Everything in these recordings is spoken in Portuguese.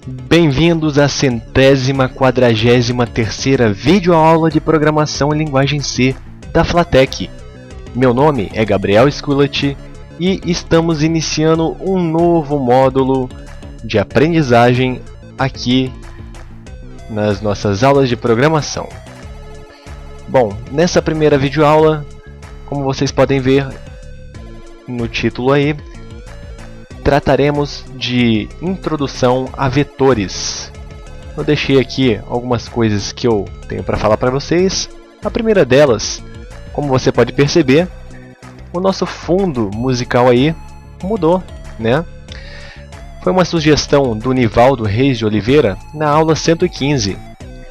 Bem-vindos à 143ª videoaula de programação em linguagem C da Flatech. Meu nome é Gabriel Sculat e estamos iniciando um novo módulo de aprendizagem aqui nas nossas aulas de programação. Bom, nessa primeira videoaula, como vocês podem ver no título aí, trataremos de introdução a vetores. Eu deixei aqui algumas coisas que eu tenho para falar para vocês. A primeira delas, como você pode perceber, o nosso fundo musical aí mudou, né? Foi uma sugestão do Nivaldo Reis de Oliveira na aula 115.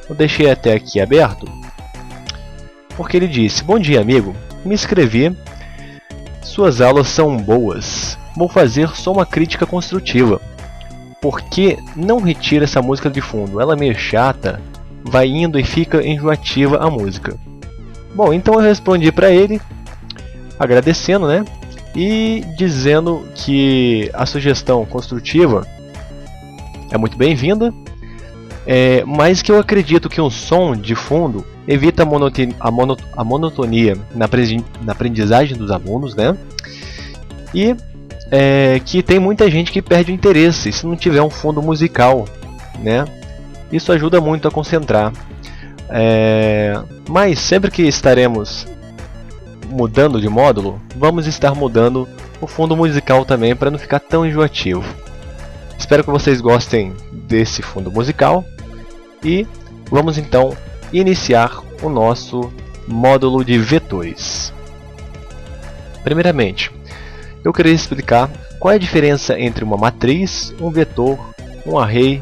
Eu deixei até aqui aberto, porque ele disse: bom dia, amigo, me inscrevi, suas aulas são boas. Vou fazer só uma crítica construtiva. Por que não retira essa música de fundo? Ela é meio chata, vai indo e fica enjoativa a música. Bom, então eu respondi para ele, agradecendo, né? E dizendo que a sugestão construtiva é muito bem-vinda, mas que eu acredito que um som de fundo evita a monotonia na aprendizagem dos alunos, né? E que tem muita gente que perde o interesse se não tiver um fundo musical, né? Isso ajuda muito a concentrar. Mas sempre que estaremos mudando de módulo, vamos estar mudando o fundo musical também para não ficar tão enjoativo. Espero que vocês gostem desse fundo musical e vamos então iniciar o nosso módulo de vetores. Primeiramente, eu queria explicar qual é a diferença entre uma matriz, um vetor, um array,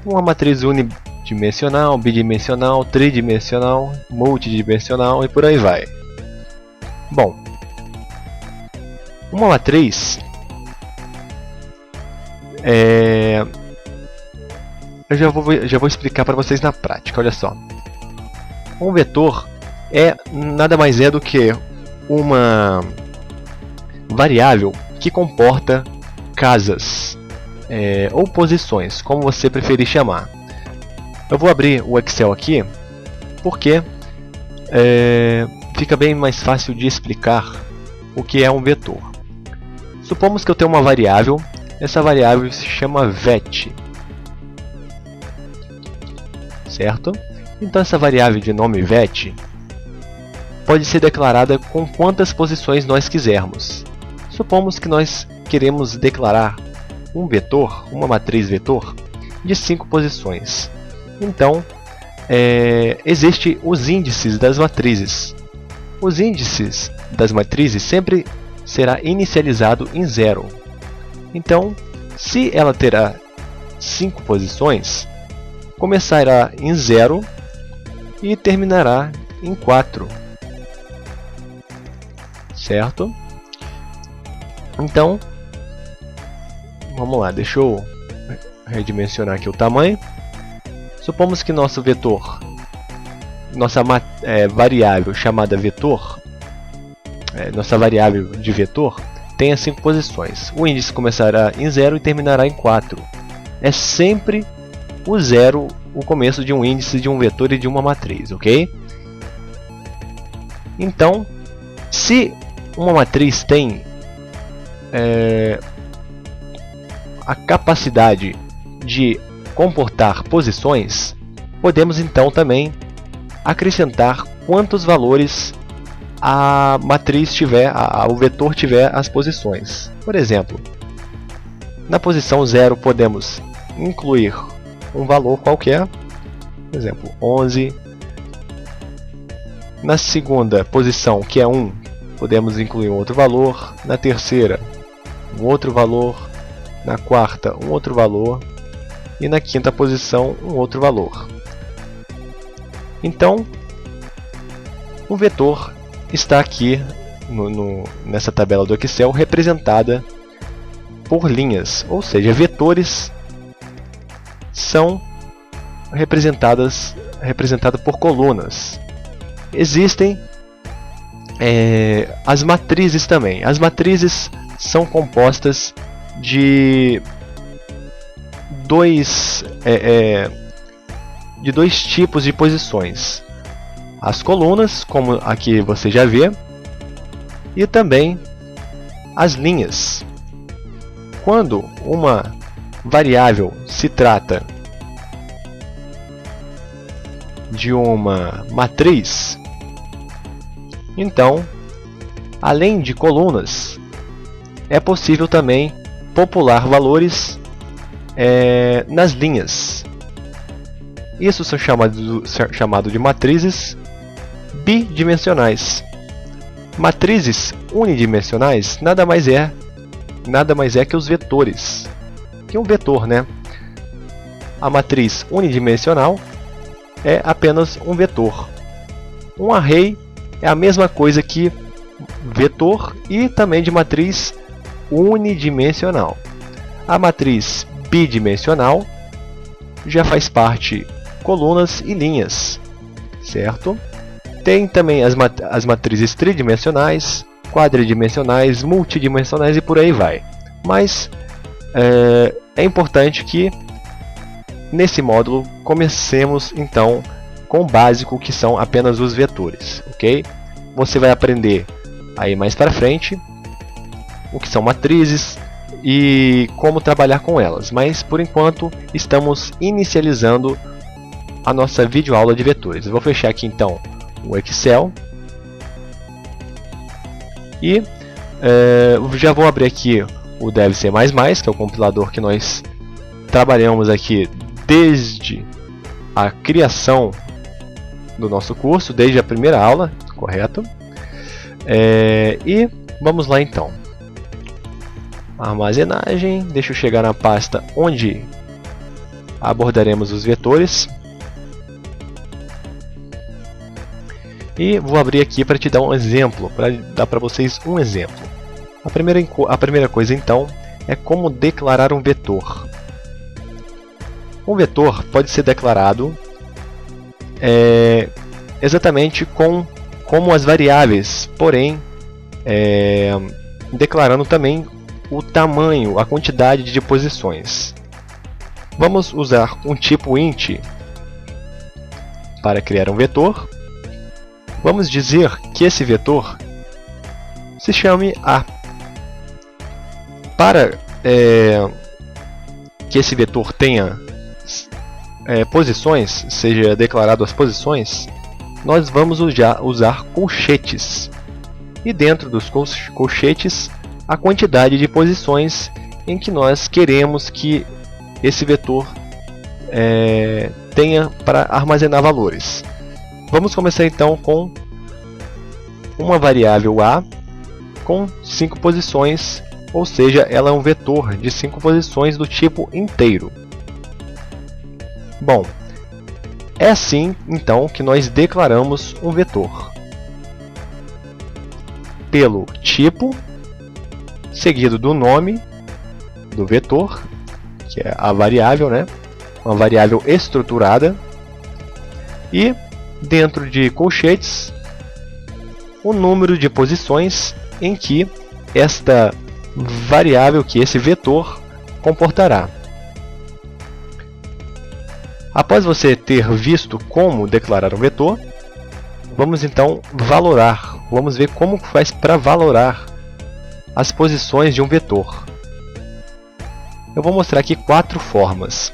uma matriz unidimensional, bidimensional, tridimensional, multidimensional e por aí vai. Bom, uma matriz eu já vou explicar para vocês na prática. Olha só, um vetor nada mais é do que uma variável que comporta casas ou posições, como você preferir chamar. Eu vou abrir o Excel aqui porque fica bem mais fácil de explicar o que é um vetor. Supomos que eu tenho uma variável, essa variável se chama vet, certo? Então essa variável de nome vet pode ser declarada com quantas posições nós quisermos. Supomos que nós queremos declarar um vetor, uma matriz vetor, de 5 posições. Então, existem os índices das matrizes. Os índices das matrizes sempre será inicializado em 0. Então, se ela terá 5 posições, começará em 0 e terminará em 4. Certo? Então, vamos lá, deixa eu redimensionar aqui o tamanho. Supomos que nosso vetor, nossa variável chamada vetor, nossa variável de vetor, tenha 5 posições. O índice começará em 0 e terminará em 4. É sempre o 0 o começo de um índice, de um vetor e de uma matriz, ok? Então, se uma matriz tem a capacidade de comportar posições, podemos então também acrescentar quantos valores a matriz tiver, o vetor tiver as posições. Por exemplo, na posição 0 podemos incluir um valor qualquer, por exemplo, 11. Na segunda posição, que é 1, podemos incluir um outro valor. Na terceira, um outro valor. Na quarta, um outro valor. E na quinta posição, um outro valor. Então, o vetor está aqui nessa tabela do Excel representada por linhas, ou seja, vetores são representados por colunas. Existem as matrizes também. As matrizes são compostas de dois tipos de posições: as colunas, como aqui você já vê, e também as linhas. Quando uma variável se trata de uma matriz, então, além de colunas, é possível também popular valores nas linhas. Isso são chamados de matrizes bidimensionais. Matrizes unidimensionais nada mais é que os vetores. Que um vetor, né? A matriz unidimensional é apenas um vetor. Um array é a mesma coisa que vetor e também de matriz unidimensional. A matriz bidimensional já faz parte colunas e linhas, certo? Tem também as matrizes tridimensionais, quadridimensionais, multidimensionais e por aí vai. Mas é importante que nesse módulo comecemos então com o básico, que são apenas os vetores, ok? Você vai aprender aí mais para frente o que são matrizes e como trabalhar com elas, mas por enquanto estamos inicializando a nossa videoaula de vetores. Eu vou fechar aqui então o Excel e já vou abrir aqui o DevC++, que é o compilador que nós trabalhamos aqui desde a criação do nosso curso, desde a primeira aula, correto? E vamos lá então. Armazenagem, deixa eu chegar na pasta onde abordaremos os vetores. E vou abrir aqui para te dar um exemplo, para dar para vocês um exemplo. A primeira coisa então é como declarar um vetor. Um vetor pode ser declarado exatamente como as variáveis, porém declarando também o tamanho, a quantidade de posições. Vamos usar um tipo int para criar um vetor. Vamos dizer que esse vetor se chame A. Para que esse vetor tenha posições, seja declarado as posições, nós vamos usar colchetes. E dentro dos colchetes, a quantidade de posições em que nós queremos que esse vetor tenha para armazenar valores. Vamos começar então com uma variável A com 5 posições, ou seja, ela é um vetor de 5 posições do tipo inteiro. Bom, é assim então que nós declaramos um vetor. Pelo tipo, seguido do nome do vetor, que é a variável, né? Uma variável estruturada, e dentro de colchetes o número de posições em que esta variável, que esse vetor, comportará. Após você ter visto como declarar um vetor, vamos então valorar. Vamos ver como faz para valorar as posições de um vetor. Eu vou mostrar aqui 4 formas.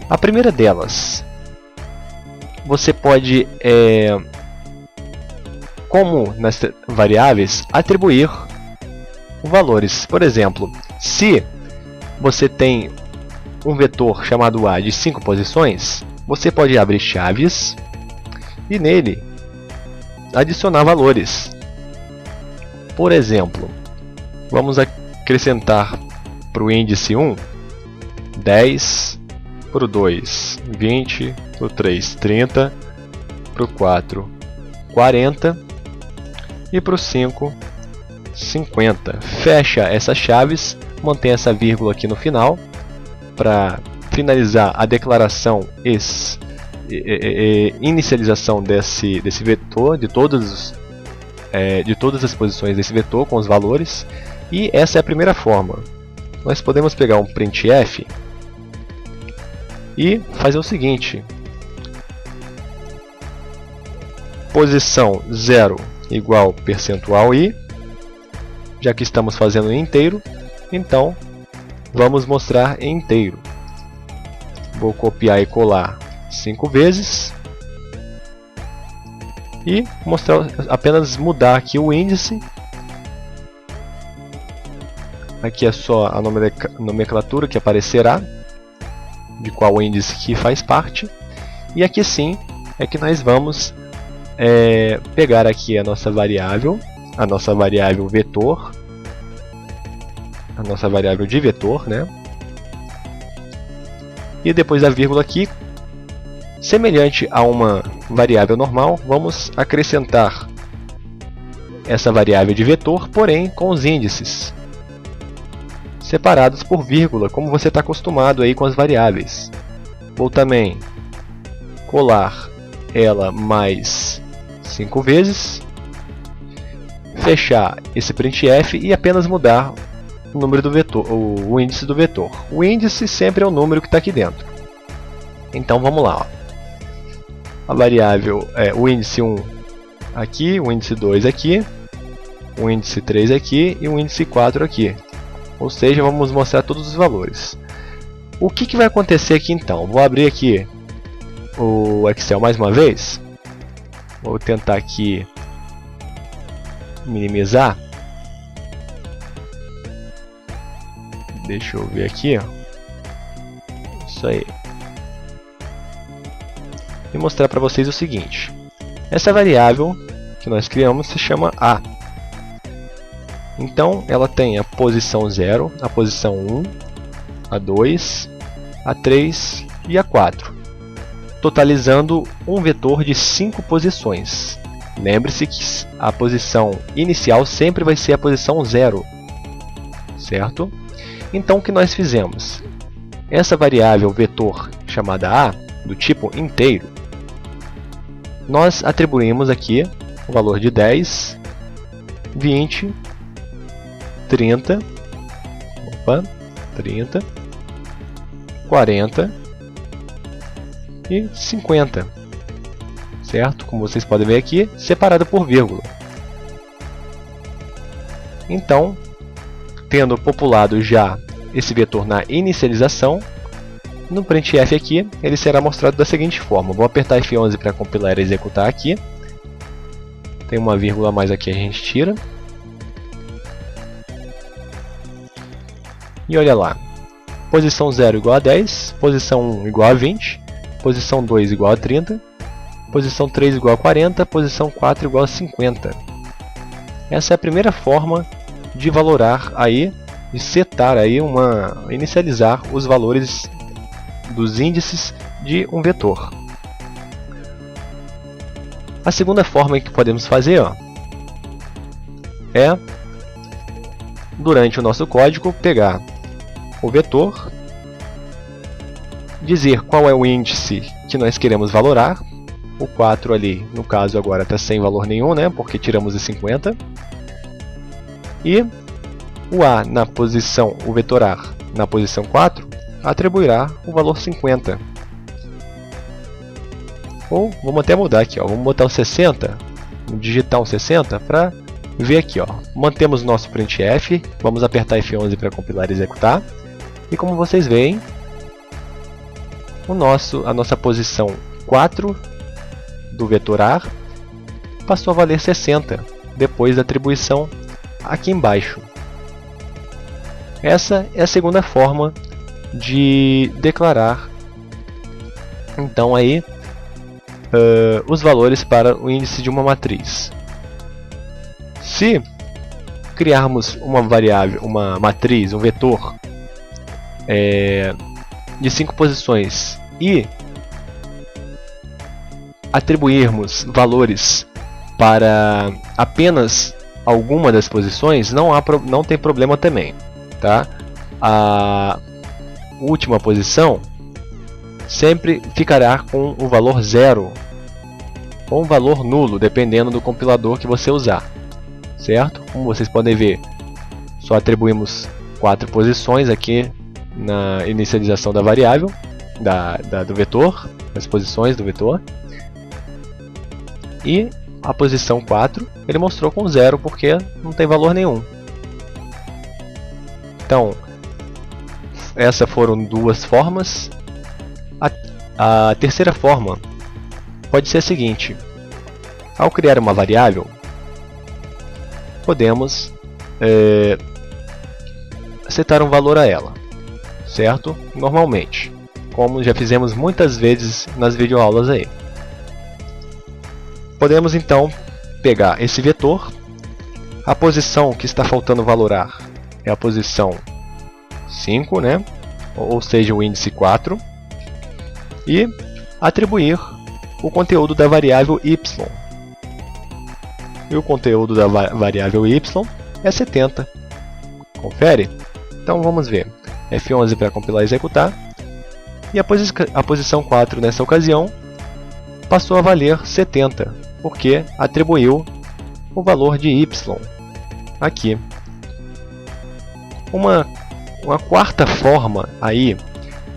A primeira delas, você pode, como nas variáveis, atribuir valores. Por exemplo, se você tem um vetor chamado A de 5 posições, você pode abrir chaves e nele adicionar valores. Por exemplo, vamos acrescentar para o índice 1 10, para o 2 20, para o 3 30, para o 4 40 e para o 5 50. Fecha essas chaves, mantém essa vírgula aqui no final para finalizar a declaração inicialização desse vetor, de todas as posições desse vetor com os valores. E essa é a primeira forma. Nós podemos pegar um printf e fazer o seguinte: posição 0 igual percentual i, já que estamos fazendo em inteiro, então vamos mostrar em inteiro. Vou copiar e colar 5 vezes e mostrar, apenas mudar aqui o índice. Aqui é só a nomenclatura que aparecerá, de qual índice que faz parte. E aqui sim é que nós vamos pegar aqui a nossa variável vetor, a nossa variável de vetor, né? E depois da vírgula aqui, semelhante a uma variável normal, vamos acrescentar essa variável de vetor, porém com os índices separados por vírgula, como você está acostumado aí com as variáveis. Vou também colar ela mais 5 vezes, fechar esse printf e apenas mudar o número do vetor, o índice do vetor. O índice sempre é o número que está aqui dentro. Então vamos lá. Ó. A variável é o índice 1 aqui, o índice 2 aqui, o índice 3 aqui e o índice 4 aqui. Ou seja, vamos mostrar todos os valores. O que vai acontecer aqui então? Vou abrir aqui o Excel mais uma vez. Vou tentar aqui minimizar. Deixa eu ver aqui. Ó. Isso aí. E mostrar para vocês o seguinte. Essa variável que nós criamos se chama A. Então, ela tem a posição 0, a posição 1, a 2, a 3 e a 4, totalizando um vetor de 5 posições. Lembre-se que a posição inicial sempre vai ser a posição 0, certo? Então, o que nós fizemos? Essa variável vetor chamada A, do tipo inteiro, nós atribuímos aqui o valor de 10, 20, 30, 40 e 50, certo? Como vocês podem ver aqui, separado por vírgula. Então, tendo populado já esse vetor na inicialização, no printf aqui, ele será mostrado da seguinte forma. Vou apertar F11 para compilar e executar aqui. Tem uma vírgula a mais aqui, a gente tira. E olha lá, posição 0 igual a 10, posição 1 igual a 20, posição 2 igual a 30, posição 3 igual a 40, posição 4 igual a 50. Essa é a primeira forma de valorar aí, de setar aí inicializar os valores dos índices de um vetor. A segunda forma que podemos fazer é, durante o nosso código, pegar o vetor, dizer qual é o índice que nós queremos valorar. O 4 ali, no caso agora está sem valor nenhum, né, porque tiramos de 50. E o A na posição, o vetor A na posição 4, atribuirá o valor 50. Ou vamos até mudar aqui, vamos botar o 60, digitar um 60 para ver aqui. Mantemos nosso printf, vamos apertar F11 para compilar e executar. E como vocês veem, a nossa posição 4 do vetor A passou a valer 60, depois da atribuição aqui embaixo. Essa é a segunda forma de declarar então aí os valores para o índice de uma matriz. Se criarmos uma variável, uma matriz, um vetor de 5 posições e atribuirmos valores para apenas alguma das posições, não tem problema também, tá? A última posição sempre ficará com o valor 0 ou um valor nulo, dependendo do compilador que você usar, certo? Como vocês podem ver, só atribuímos 4 posições aqui na inicialização da variável, do vetor, as posições do vetor. E a posição 4 ele mostrou com 0 porque não tem valor nenhum. Então, essas foram duas formas. A terceira forma pode ser a seguinte: ao criar uma variável, podemos setar um valor a ela, certo? Normalmente, como já fizemos muitas vezes nas videoaulas aí. Podemos então pegar esse vetor, a posição que está faltando valorar é a posição 5, né? Ou seja, o índice 4, e atribuir o conteúdo da variável y. E o conteúdo da variável y é 70. Confere? Então vamos ver. F11 para compilar e executar. E a posição 4 nessa ocasião passou a valer 70, porque atribuiu o valor de y aqui. Uma quarta forma aí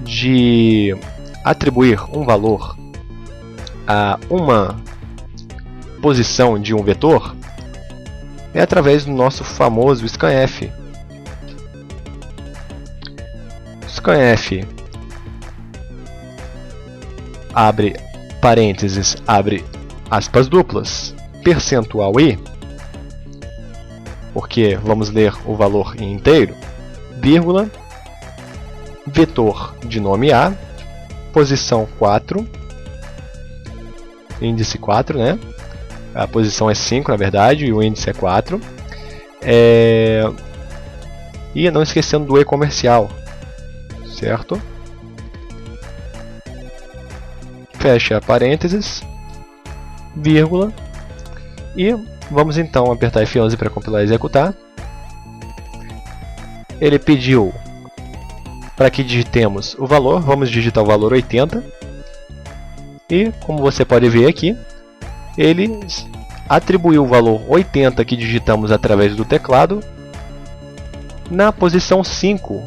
de atribuir um valor a uma posição de um vetor é através do nosso famoso scanf. Scanf abre parênteses, abre aspas duplas, percentual i, porque vamos ler o valor em inteiro, vírgula, vetor de nome A, posição 4, índice 4, né? A posição é 5 na verdade e o índice é 4. E não esquecendo do e comercial, certo? Fecha parênteses, vírgula, e vamos então apertar F11 para compilar e executar. Ele pediu para que digitemos o valor, vamos digitar o valor 80, e como você pode ver aqui, ele atribuiu o valor 80 que digitamos através do teclado na posição 5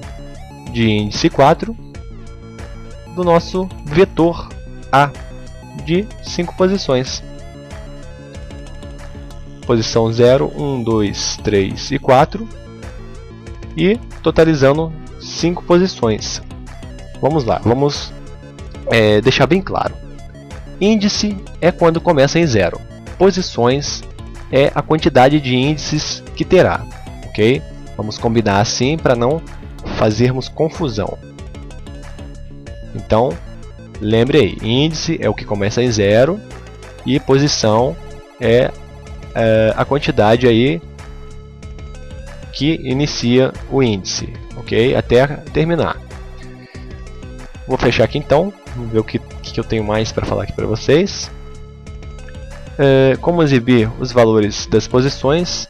de índice 4 do nosso vetor A de 5 posições. Posição 0, 1, 2, 3 e 4, e totalizando 5 posições. Vamos lá, vamos deixar bem claro. Índice é quando começa em 0. Posições é a quantidade de índices que terá, ok? Vamos combinar assim para não fazermos confusão. Então, lembre aí, índice é o que começa em 0 e posição é a quantidade aí que inicia o índice, ok? Até terminar. Vou fechar aqui então, vamos ver o que eu tenho mais para falar aqui para vocês. Como exibir os valores das posições.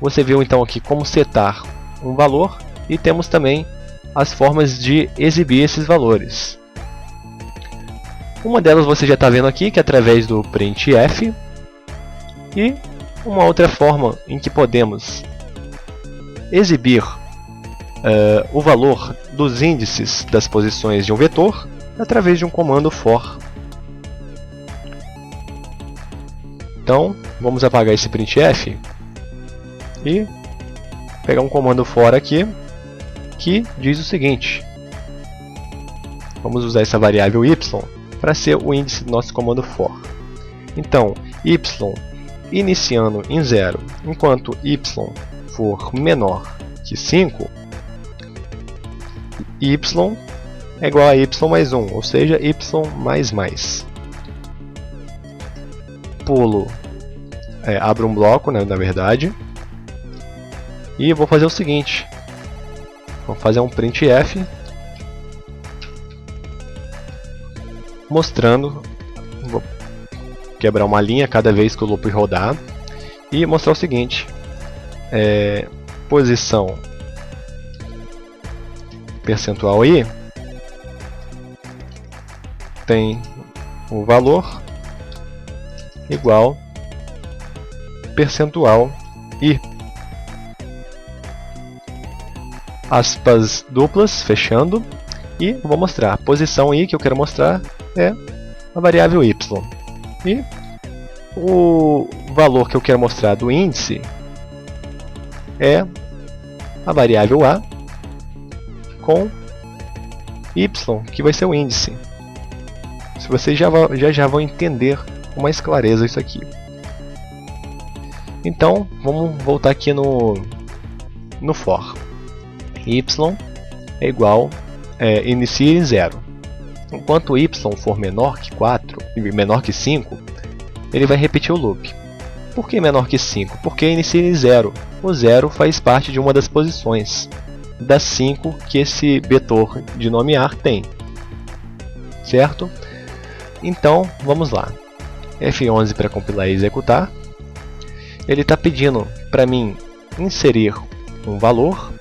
Você viu então aqui como setar um valor e temos também as formas de exibir esses valores. Uma delas você já está vendo aqui, que é através do printf, e uma outra forma em que podemos exibir o valor dos índices das posições de um vetor através de um comando for. Então, vamos apagar esse printf e pegar um comando for aqui que diz o seguinte: vamos usar essa variável y para ser o índice do nosso comando for. Então, y iniciando em 0, enquanto y for menor que 5, y é igual a y mais 1, ou seja, y mais mais. Pulo, abro um bloco, né, na verdade, e vou fazer o seguinte: vou fazer um printf mostrando, vou quebrar uma linha cada vez que o loop rodar e mostrar o seguinte: posição percentual i tem o valor igual percentual i, aspas duplas, fechando, E vou mostrar. A posição I que eu quero mostrar é a variável y. E o valor que eu quero mostrar do índice é a variável A com y, que vai ser o índice. Se vocês já vão entender com mais clareza isso aqui. Então, vamos voltar aqui no for. Y é igual, inicia em 0. Enquanto y for menor que 4 e menor que 5, ele vai repetir o loop. Por que menor que 5? Porque inicia em 0. O 0 faz parte de uma das posições das 5 que esse vetor de nomear tem. Certo? Então, vamos lá. F11 para compilar e executar. Ele está pedindo para mim inserir um valor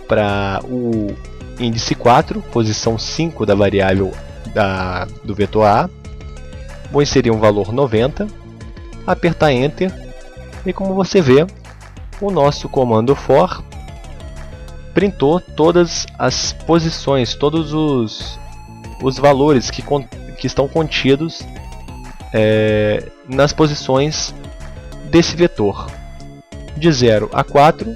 para o índice 4, posição 5 da variável do vetor A. Vou inserir um valor 90, apertar Enter e, como você vê, o nosso comando for printou todas as posições, todos os valores que estão contidos nas posições desse vetor, de 0 a 4,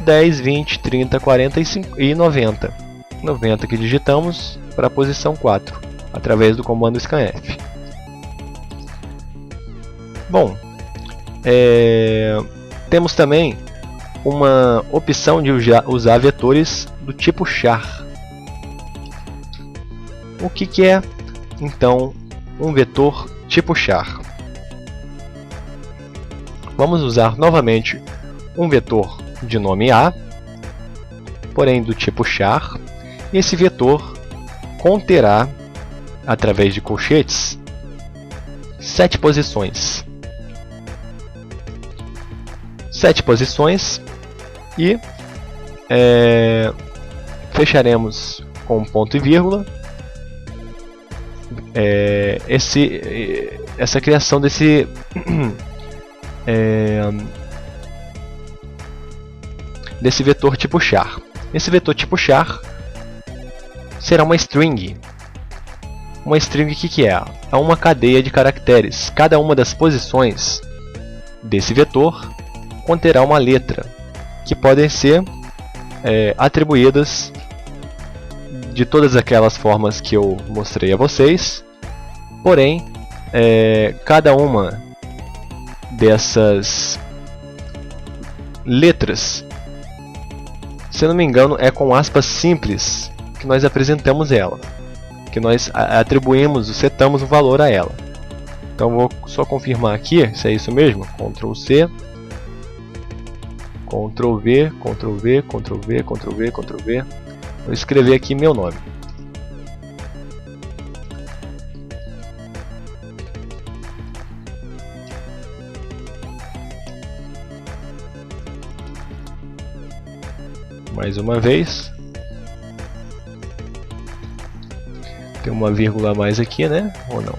10, 20, 30, 40 e 90. 90 que digitamos para a posição 4, através do comando scanf. Bom, temos também uma opção de usar vetores do tipo char. O que é, então, um vetor tipo char? Vamos usar novamente um vetor de nome A, porém do tipo char. Esse vetor conterá, através de colchetes, 7 posições. 7 posições e fecharemos com ponto e vírgula essa criação desse desse vetor tipo char. Esse vetor tipo char será uma string. Uma string, o que é? É uma cadeia de caracteres. Cada uma das posições desse vetor conterá uma letra, que podem ser atribuídas de todas aquelas formas que eu mostrei a vocês. Porém, cada uma dessas letras, se eu não me engano, é com aspas simples que nós apresentamos ela, que nós atribuímos, setamos o valor a ela. Então vou só confirmar aqui se é isso mesmo. Ctrl C, Ctrl V, Ctrl V, Ctrl V, Ctrl V, Ctrl V. Vou escrever aqui meu nome. Mais uma vez. Tem uma vírgula a mais aqui, né? Ou não?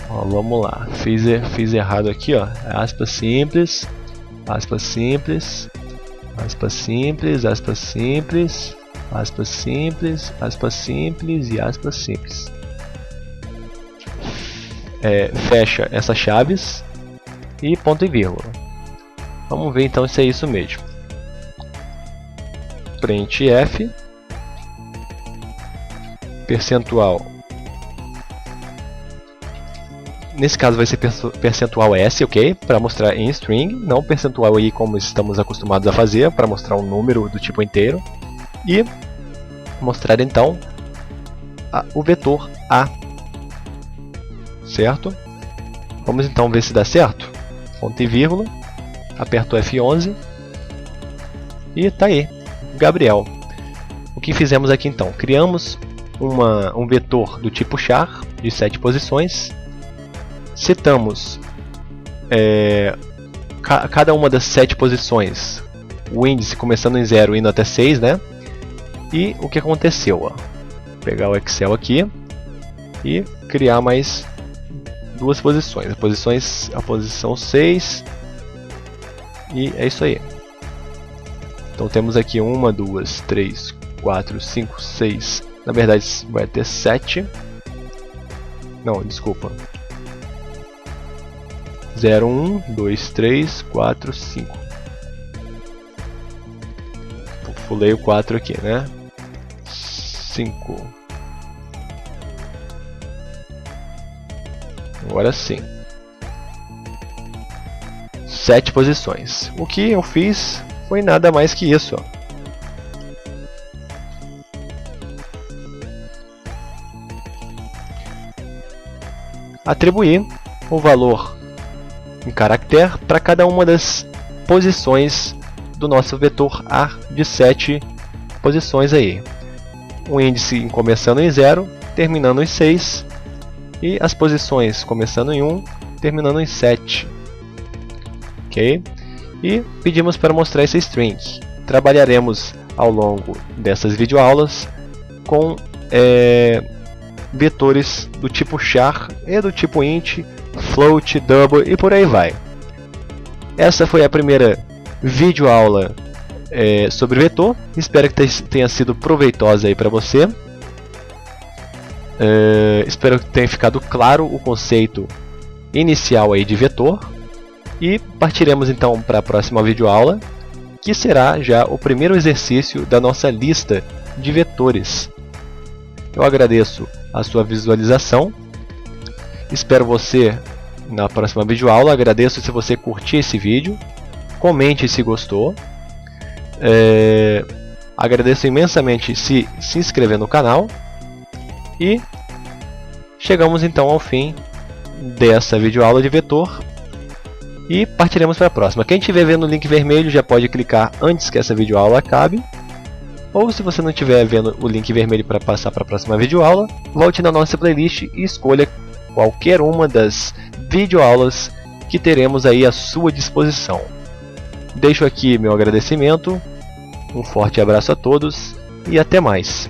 Ó, vamos lá. Fiz errado aqui, ó. Aspas simples. Aspas simples. Aspas simples. Aspas simples. Aspas simples. Aspas simples e aspas simples. Fecha essas chaves e ponto e vírgula. Vamos ver então se é isso mesmo. Printf percentual. Nesse caso vai ser percentual S, ok? Para mostrar em string, não percentual I como estamos acostumados a fazer, para mostrar um número do tipo inteiro. E mostrar então o vetor A. Certo? Vamos então ver se dá certo. Ponto e vírgula. Aperto F11. E tá aí. Gabriel. O que fizemos aqui então? Criamos um vetor do tipo char, de 7 posições. Setamos cada uma das 7 posições, o índice começando em 0 indo até 6, né? E o que aconteceu? Ó? Pegar o Excel aqui e criar mais 2 posições. A posição 6. E é isso aí. Então temos aqui 1, 2, 3, 4, 5, 6. Na verdade vai ter 7. Não, desculpa. 0, 1, 2, 3, 4, 5. Pulei o 4 aqui, né? 5. Agora sim. 7 posições. O que eu fiz foi nada mais que isso, ó. Atribuir o valor em caractere para cada uma das posições do nosso vetor A de 7 posições aí. O índice começando em 0, terminando em 6, e as posições começando em 1, terminando em 7. Ok? E pedimos para mostrar esse string. Trabalharemos ao longo dessas videoaulas com vetores do tipo char e do tipo int, float, double e por aí vai. Essa foi a primeira videoaula sobre vetor. Espero que tenha sido proveitosa aí para você. Espero que tenha ficado claro o conceito inicial aí de vetor. E partiremos então para a próxima videoaula, que será já o primeiro exercício da nossa lista de vetores. Eu agradeço a sua visualização. Espero você na próxima videoaula. Agradeço se você curtir esse vídeo. Comente se gostou. Agradeço imensamente se inscrever no canal. E chegamos então ao fim dessa videoaula de vetor. E partiremos para a próxima. Quem estiver vendo o link vermelho já pode clicar antes que essa videoaula acabe. Ou se você não estiver vendo o link vermelho para passar para a próxima videoaula, volte na nossa playlist e escolha qualquer uma das videoaulas que teremos aí à sua disposição. Deixo aqui meu agradecimento, um forte abraço a todos e até mais!